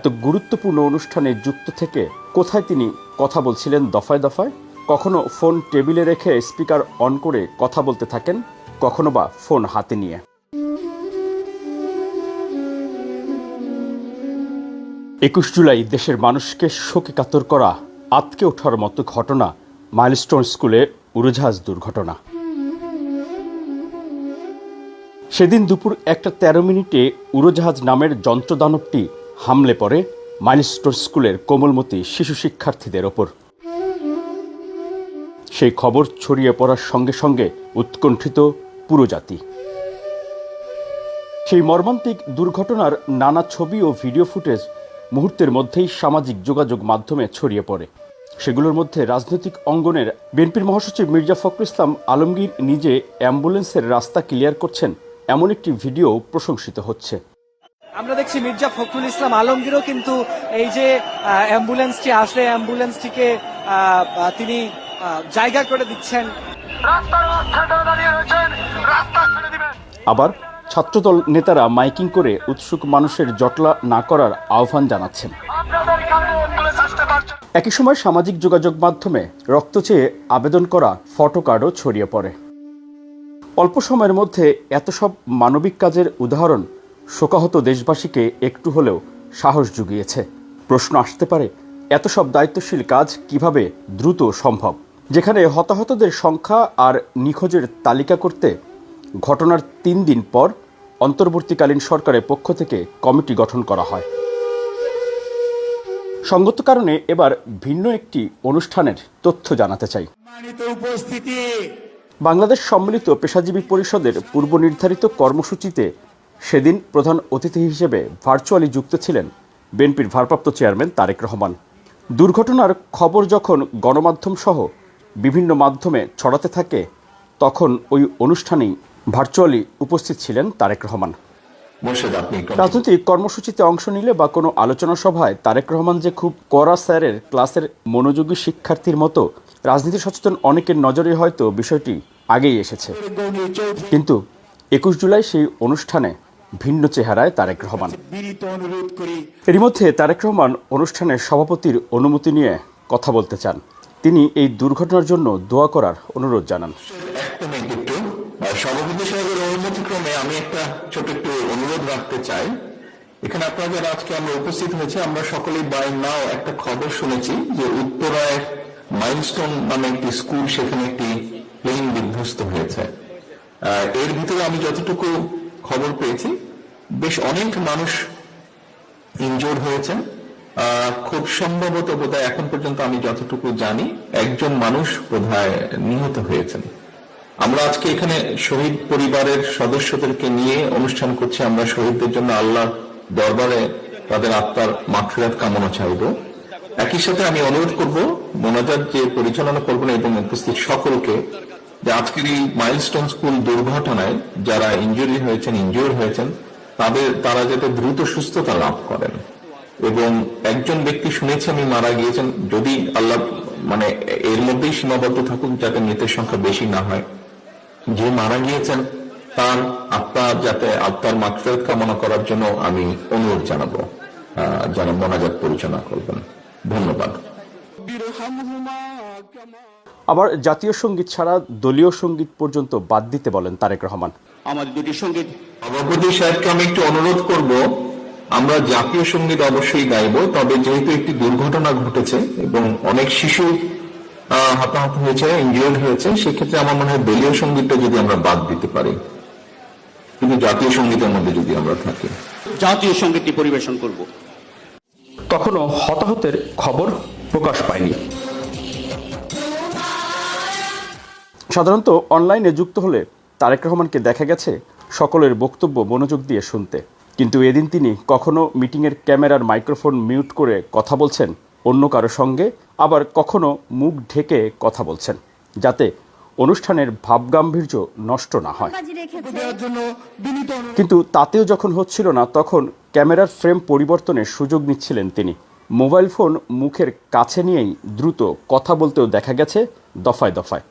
এত গুরুত্বপূর্ণ অনুষ্ঠানে যুক্ত থেকে কোথায় তিনি কথা বলছিলেন দফায় দফায়? কখনো ফোন টেবিলে রেখে স্পিকার অন করে কথা বলতে থাকেন, কখনো বা ফোন হাতে নিয়ে। ২১ জুলাই দেশের মানুষকে শোকে কাতর করা আঁতকে ওঠার মতো ঘটনা মাইলস্টোন স্কুলে উড়োজাহাজ দুর্ঘটনা। সেদিন দুপুর ১:১৩ উড়োজাহাজ নামের যন্ত্রদানবটি হামলে পড়ে মাইলস্টোন স্কুলের কোমলমতি শিশু শিক্ষার্থীদের ওপর। সেই খবর ছড়িয়ে পড়ার সঙ্গে সঙ্গে উৎকণ্ঠিত পুরো জাতি। সেই মর্মান্তিক দুর্ঘটনার নানা ছবি ও ভিডিও ফুটেজ মুহূর্তের মধ্যেই সামাজিক যোগাযোগ মাধ্যমে ছড়িয়ে পড়ে। সেগুলোর মধ্যে রাজনৈতিক অঙ্গনের বিএনপির মহাসচিব মির্জা ফখরুল ইসলাম আলমগীর নিজে অ্যাম্বুলেন্সের রাস্তা ক্লিয়ার করছেন এমন একটি ভিডিও প্রশংসিত হচ্ছে। আমরা দেখছি মির্জা ফখরুল ইসলাম আলমগীরও কিন্তু এই যে অ্যাম্বুলেন্সটি আসলে অ্যাম্বুলেন্সটিকে তিনি জায়গা করে দিচ্ছেন। আবার ছাত্রদল নেতারা মাইকিং করে উৎসুক মানুষের জটলা না করার আহ্বান জানাচ্ছেন। একই সময় সামাজিক যোগাযোগ মাধ্যমে রক্ত চেয়ে আবেদন করা ফটো কার্ডও ছড়িয়ে পড়ে। অল্প সময়ের মধ্যে এত সব মানবিক কাজের উদাহরণ শোকাহত দেশবাসীকে একটু হলেও সাহস জুগিয়েছে। প্রশ্ন আসতে পারে, এত সব দায়িত্বশীল কাজ কিভাবে দ্রুত সম্ভব, যেখানে হতাহতদের সংখ্যা আর নিখোঁজের তালিকা করতে ঘটনার ৩ দিন পর অন্তর্বর্তীকালীন সরকারের পক্ষ থেকে কমিটি গঠন করা হয়। সঙ্গত কারণে এবার ভিন্ন একটি অনুষ্ঠানের তথ্য জানাতে চাই। বাংলাদেশ সম্মিলিত পেশাজীবী পরিষদের পূর্ব নির্ধারিত কর্মসূচিতে সেদিন প্রধান অতিথি হিসেবে ভার্চুয়ালি যুক্ত ছিলেন বিএনপির ভারপ্রাপ্ত চেয়ারম্যান তারেক রহমান। দুর্ঘটনার খবর যখন গণমাধ্যম সহ বিভিন্ন মাধ্যমে ছড়াতে থাকে, তখন ওই অনুষ্ঠানেই ভার্চুয়ালি উপস্থিত ছিলেন তারেক রহমান। রাজনৈতিক কর্মসূচিতে অংশ নিলে বা কোনো আলোচনা সভায় তারেক রহমান যে খুব কড়া স্যারের ক্লাসের মনোযোগী শিক্ষার্থীর মতো, রাজনীতি সচেতন অনেকের নজরে হয়তো বিষয়টি আগেই এসেছে। কিন্তু ২১ জুলাই সেই অনুষ্ঠানে ভিন্ন চেহারায় তারেক রহমান। এরই মধ্যে তারেক রহমান অনুষ্ঠানের সভাপতির অনুমতি নিয়ে কথা বলতে চান। তিনি এই দুর্ঘটনার জন্য দোয়া করার অনুরোধ জানান। সভাপতি সাহেবের অনুমতিক্রমে আমি একটা ছোট একটু অনুরোধ রাখতে চাই। এখানে আপনাদের আজকে আমরা উপস্থিত হয়েছে, আমরা সকলেই বাই নাও একটা খবর শুনেছি যে উত্তরায় মাইলস্টোন নামে একটি স্কুল, সেখানে একটি প্লেন বিধ্বস্ত হয়েছে। এর ভিতরে আমি যতটুকু খবর পেয়েছি, বেশ অনেক মানুষ ইনজোর্ড হয়েছেন। খুব সম্ভবত বোধহয় এখন পর্যন্ত আমি যতটুকু জানি একজন মানুষ বোধহয় নিহত হয়েছেন। আমরা আজকে এখানে শহীদ পরিবারের সদস্যদেরকে নিয়ে অনুষ্ঠান করছি। আমরা শহীদদের জন্য আল্লাহ দরবারে তাদের আত্মার মাগফিরাত কামনা চাইব। একই সাথে আমি অনুরোধ করব মোনাজাত যে পরিচালনা করবেন এবং উপস্থিত সকলকে, যে আজকের এই মাইলস্টোন স্কুল দুর্ঘটনায় যারা ইনজিওর হয়েছেন তারা যাতে দ্রুত সুস্থতা লাভ করেন। এবং একজন ব্যক্তি শুনেছি আমি মারা গিয়েছেন, যদি আল্লাহ এর মধ্যেই সীমাবদ্ধ থাকুক, যাতে মৃতের সংখ্যা বেশি না হয়। যে মারা গিয়েছেন তার আত্মার মাগফিরাত কামনা করার জন্য আমি অনুরোধ জানাবো, যারা মোনাজাত পরিচালনা করবেন। ধন্যবাদ। আবার জাতীয় সঙ্গীত ছাড়া দলীয় সঙ্গীত পর্যন্ত বাদ দিতে বলেন তারেক রহমান। আমাদের দুটি সঙ্গীত সভাপতি সাহেবকে আমি একটু অনুরোধ করব, আমরা জাতীয় সঙ্গীত অবশ্যই গাইব, তবে যেহেতু একটি দুর্ঘটনা ঘটেছে এবং অনেক শিশু হতাহত হয়েছে, ইনজিওর্ড হয়েছে, সেক্ষেত্রে আমার মনে হয় দলীয় সঙ্গীতটা যদি আমরা বাদ দিতে পারি, কিন্তু জাতীয় সঙ্গীতের মধ্যে যদি আমরা থাকি, জাতীয় সঙ্গীতটি পরিবেশন করব। তখনও হতাহতের খবর প্রকাশ পায়নি। সাধারণত অনলাইনে যুক্ত হলে তারেক রহমানকে দেখা গেছে সকলের বক্তব্য মনোযোগ দিয়ে শুনতে, কিন্তু এদিন তিনি কখনো মিটিংয়ের ক্যামেরার মাইক্রোফোন মিউট করে কথা বলছেন অন্য কারো সঙ্গে, আবার কখনো মুখ ঢেকে কথা বলছেন, যাতে অনুষ্ঠানের ভাবগাম্ভীর্য নষ্ট না হয়। কিন্তু তাতেও যখন হচ্ছিল না, তখন ক্যামেরার ফ্রেম পরিবর্তনের সুযোগ নিচ্ছিলেন তিনি। মোবাইল ফোন মুখের কাছে নিয়েই দ্রুত কথা বলতেও দেখা গেছে দফায় দফায়।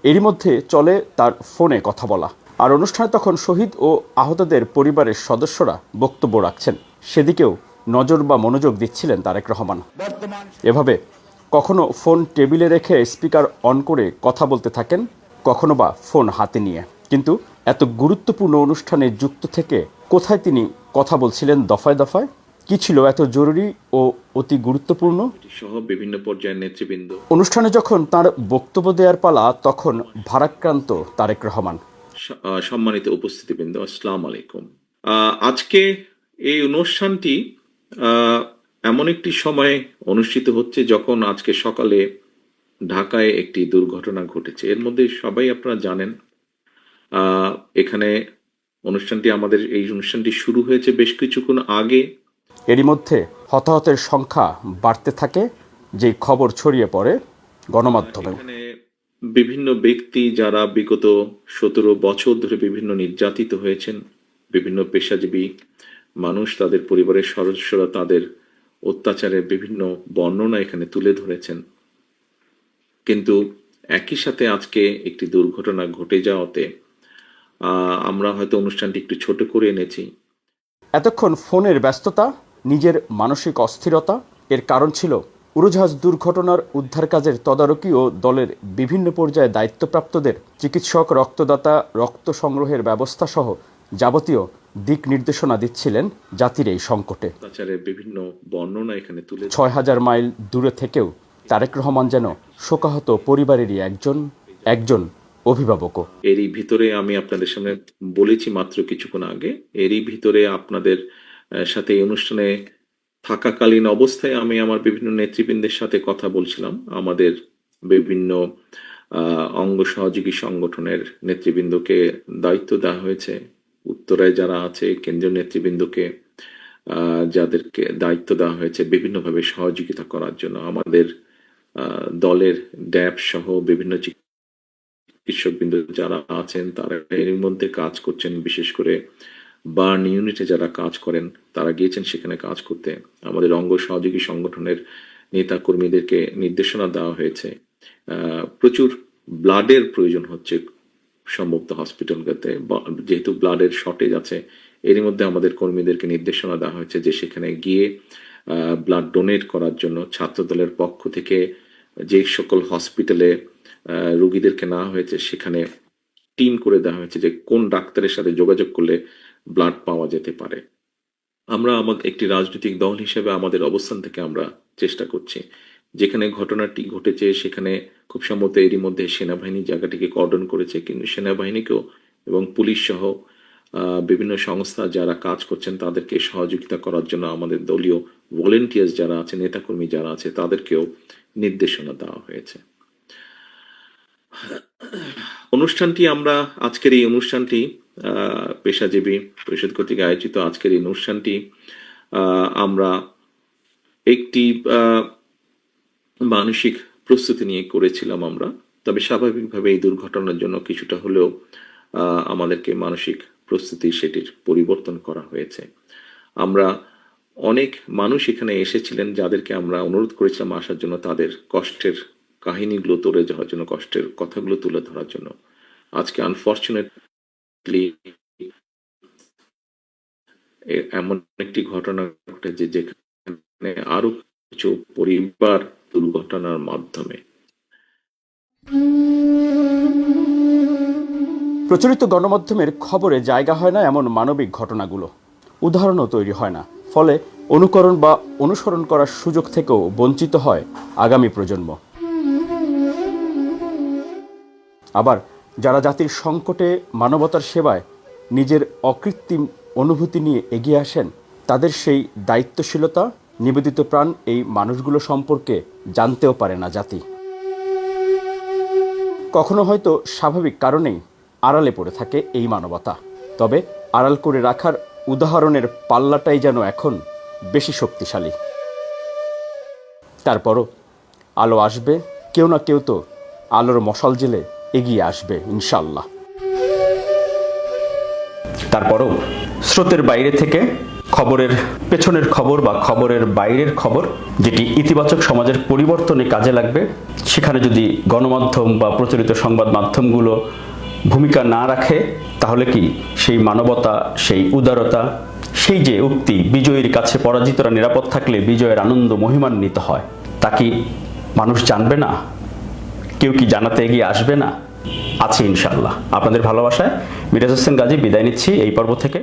এরই মধ্যে চলে তার ফোনে কথা বলা। আর অনুষ্ঠানে তখন শহীদ ও আহতদের পরিবারের সদস্যরা বক্তব্য রাখছেন। সেদিকেও নজর বা মনোযোগ দিচ্ছিলেন তারেক রহমান। এভাবে কখনো ফোন টেবিলে রেখে স্পিকার অন করে কথা বলতে থাকেন, কখনো বা ফোন হাতে নিয়ে। কিন্তু এত গুরুত্বপূর্ণ অনুষ্ঠানে যুক্ত থেকে কোথায় তিনি কথা বলছিলেন দফায় দফায়? কি ছিল এত জরুরি ও অতি গুরুত্বপূর্ণ? সহ বিভিন্ন পর্যায়ের নেতৃবৃন্দ। অনুষ্ঠানে যখন তার বক্তব্য দেওয়ার পালা, তখন ভারাক্রান্ত তারেক রহমান। সম্মানিত উপস্থিতিবৃন্দ, আসসালামু আলাইকুম। আজকে এই অনুষ্ঠানটি এমন একটি সময়ে অনুষ্ঠিত হচ্ছে যখন আজকে সকালে ঢাকায় একটি দুর্ঘটনা ঘটেছে। এর মধ্যে সবাই আপনারা জানেন, এখানে এই অনুষ্ঠানটি শুরু হয়েছে বেশ কিছুক্ষণ আগে। এরই মধ্যে হতাহতের সংখ্যা বাড়তে থাকে, যেই খবর ছড়িয়ে পড়ে গণমাধ্যমে। এখানে বিভিন্ন ব্যক্তি যারা বিগত 17 বছর ধরে বিভিন্ন নির্যাতিত হয়েছেন, বিভিন্ন পেশাজীবী মানুষ, তাদের পরিবারের সদস্যরা তাদের অত্যাচারের বিভিন্ন বর্ণনা এখানে তুলে ধরেছেন। কিন্তু একই সাথে আজকে একটি দুর্ঘটনা ঘটে যাওয়াতে আমরা হয়তো অনুষ্ঠানটি একটু ছোট করে এনেছি। এতক্ষণ ফোনের ব্যস্ততা, নিজের মানসিক অস্থিরতা, এর কারণ ছিল উড়োজাহাজ দুর্ঘটনার উদ্ধার কাজের তদারকি ও দলের বিভিন্ন পর্যায়ে দায়িত্বপ্রাপ্তদের চিকিৎসক, রক্তদাতা, রক্ত সংগ্রহের ব্যবস্থা সহ যাবতীয় দিক নির্দেশনা দিচ্ছিলেন জাতির এই সংকটে। অত্যাচারের বিভিন্ন বর্ণনা এখানে তুলে 6000 মাইল দূরে থেকেও তারেক রহমান যেন শোকাহত পরিবারেরই একজন অভিভাবকও। এরই ভিতরে আমি আপনাদের সামনে বলেছি মাত্র কিছুক্ষণ আগে, এরই ভিতরে আপনাদের সাথে এই অনুষ্ঠানে থাকাকালীন অবস্থায় আমি আমার বিভিন্ন নেতৃবৃন্দের সাথে কথা বলছিলাম। আমাদের বিভিন্ন অঙ্গ সহযোগী সংগঠনের নেতৃবৃন্দকে দায়িত্ব দেওয়া হয়েছে, উত্তরায় যারা আছে কেন্দ্রীয় নেতৃবৃন্দকে যাদেরকে দায়িত্ব দেওয়া হয়েছে বিভিন্নভাবে সহযোগিতা করার জন্য। আমাদের দলের ড্যাব সহ বিভিন্ন চিকিৎসকবৃন্দ যারা আছেন তারা এর মধ্যে কাজ করছেন। বিশেষ করে বার্ন ইউনিটে যারা কাজ করেন তারা গিয়েছেন সেখানে কাজ করতে। আমাদের অঙ্গ সহযোগী সংগঠনের নেতা কর্মীদেরকে নির্দেশনা দেওয়া হয়েছে। প্রচুর ব্লাডের প্রয়োজন হচ্ছে সম্ভবত হসপিটালগুলোতে, যেহেতু ব্লাডের শর্টেজ আছে। এর মধ্যে আমাদের কর্মীদেরকে নির্দেশনা দেওয়া হয়েছে যে সেখানে গিয়ে ব্লাড ডোনেট করার জন্য ছাত্র দলের পক্ষ থেকে যে সকল হসপিটালে রোগীদেরকে নেওয়া হয়েছে সেখানে টিম করে দেওয়া হয়েছে যে কোন ডাক্তারের সাথে যোগাযোগ করলে ব্লাড পাওয়া যেতে পারে। আমরা আমাদের একটি রাজনৈতিক দল হিসেবে আমাদের অবস্থান থেকে আমরা চেষ্টা করছি। যেখানে ঘটনাটি ঘটেছে সেখানে খুব সম্ভবত এরই মধ্যে সেনাবাহিনী জায়গাটিকে কর্ডন করেছে, কিন্তু সেনাবাহিনীকেও এবং পুলিশ সহ বিভিন্ন সংস্থা যারা কাজ করছেন তাদেরকে সহযোগিতা করার জন্য আমাদের দলীয় ভলেন্টিয়ার্স যারা আছে, নেতাকর্মী যারা আছে, তাদেরকেও নির্দেশনা দেওয়া হয়েছে। আজকের এই অনুষ্ঠানটি পেশাজীবী পরিষদ কর্তৃক আয়োজিত আজকের এই অনুষ্ঠানটি আমরা একটি মানসিক প্রস্তুতি নিয়ে করেছিলাম আমরা। তবে স্বাভাবিকভাবে এই দুর্ঘটনার জন্য কিছুটা হলেও আমাদেরকে মানসিক প্রস্তুতি সেটির পরিবর্তন করা হয়েছে। আমরা অনেক মানুষ এখানে এসেছিলেন যাদেরকে আমরা অনুরোধ করেছিলাম আসার জন্য, তাদের কষ্টের কাহিনীগুলো তুলে ধরার জন্য, কষ্টের কথাগুলো তুলে ধরার জন্য। আজকে আনফরচুনেটলি এমন একটি ঘটনা ঘটেছে যেখানে আরো কিছু পরিবার দুর্ঘটনার মাধ্যমে। প্রচলিত গণমাধ্যমের খবরে জায়গা হয় না এমন মানবিক ঘটনাগুলো, উদাহরণও তৈরি হয় না। ফলে অনুকরণ বা অনুসরণ করার সুযোগ থেকেও বঞ্চিত হয় আগামী প্রজন্ম। আবার যারা জাতির সংকটে মানবতার সেবায় নিজের অকৃত্রিম অনুভূতি নিয়ে এগিয়ে আসেন, তাদের সেই দায়িত্বশীলতা, নিবেদিত প্রাণ এই মানুষগুলো সম্পর্কে জানতেও পারে না জাতি। কখনো হয়তো স্বাভাবিক কারণেই আড়ালে পড়ে থাকে এই মানবতা। তবে আড়াল করে রাখার উদাহরণের পাল্লাটাই যেন এখন বেশি শক্তিশালী। তারপরও আলো আসবে, কেউ না কেউ তো আলোর মশাল জেলে এগিয়ে আসবে ইনশাল্লাহ। তারপরও স্রোতের বাইরে থেকে খবরের পেছনের খবর বা খবরের বাইরের খবর, যেটি ইতিবাচক সমাজের পরিবর্তনে কাজে লাগবে, সেখানে যদি গণমাধ্যম বা প্রচলিত সংবাদ মাধ্যমগুলো ভূমিকা না রাখে, তাহলে কি সেই মানবতা, সেই উদারতা, সেই যে উক্তি, বিজয়ীর কাছে পরাজিতরা নিরাপদ থাকলে বিজয়ের আনন্দ মহিমান্বিত হয়, তা কি মানুষ জানবে না? কেউ কি জানাতে এগিয়ে আসবে না? আছে ইনশাআল্লাহ। আপনাদের ভালোবাসায় মিরাজ হোসেন গাজী বিদায় নিচ্ছি এই পর্ব থেকে।